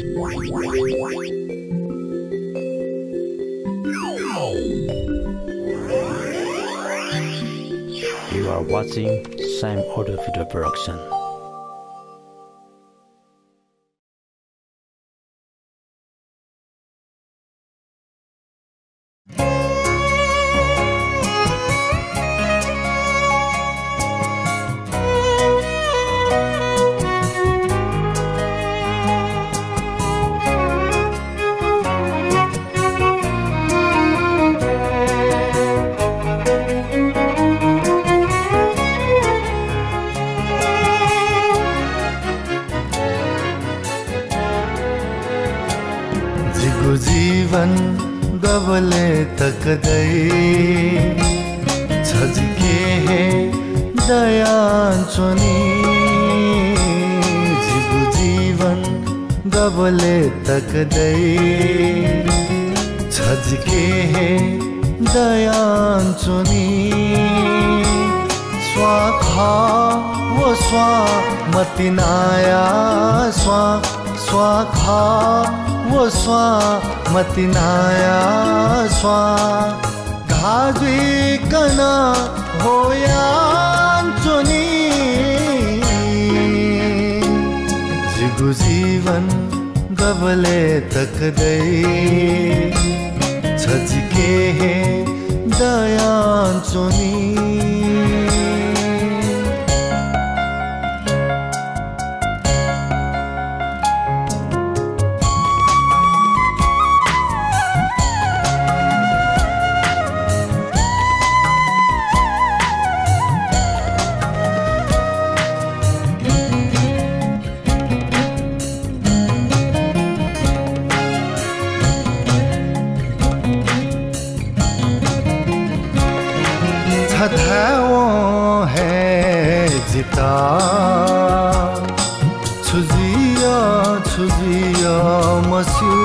You are watching Sam Audio Video Production. जीवन गबले तकदै छजके हे दयान्चोनी जीगु जीवन गबले तकदै छजके हे दयान्चोनी स्वाखा वो स्वा मतिनाया स्वाखा वो स्वा मतिनाया स्वा घाजी कना होयान्चोनी जिगु जीवन गबले तकदै छजके हे दयान्चोनी छथाओ है जिता छुजिया मस्यु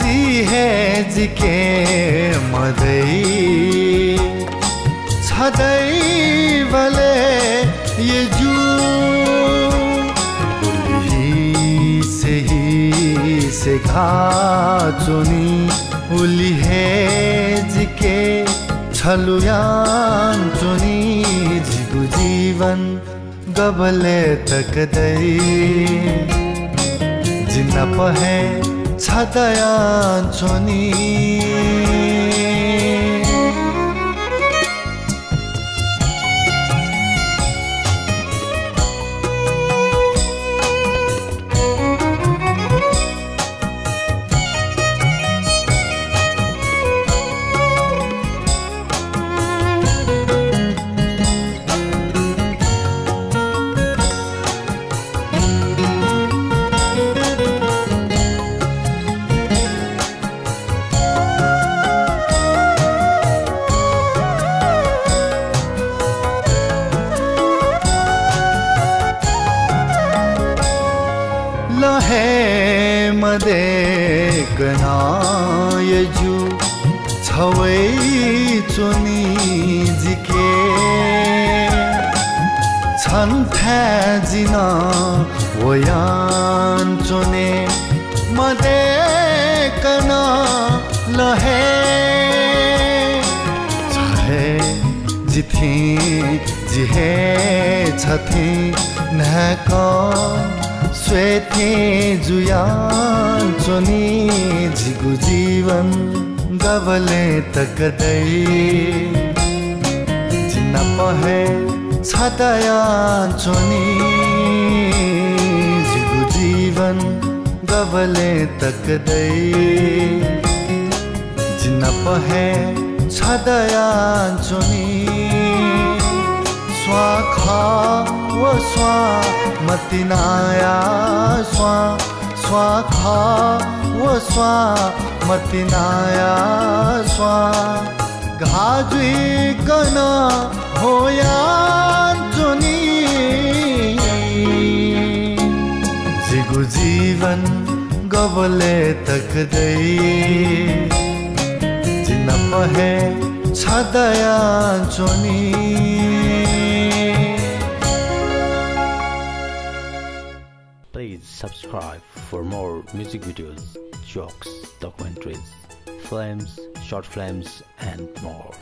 जी है जिके मदै छदै भले ये जू से घाचोनी उली है जिके छलुयान्चोनी जिगु जीवन गबले तकदै जिन्न पहे छदयान्चोनी लहे मदे गना यजु छवै चोनी जिके छन्था जिना वयान चोने मदे कना लहे छहे जिथे जिहे छथे नका स्वेथे जुयान्चोनी जिगु जीवन गबले तकदै जिन्न पहे छदयान्चोनी जिगु जीवन गबले तकदै जिन्न पहे छदयान्चोनी स्वाखा वो स्वा मतिनाया स्वाखा वो स्वा मतिनाया स्वा घाजी कना होयान्चोनी जिगु जीवन गबले तकदै जिन्न पहे छदयान्चोनी Please subscribe for more music videos, jokes, documentaries, films, short films and more.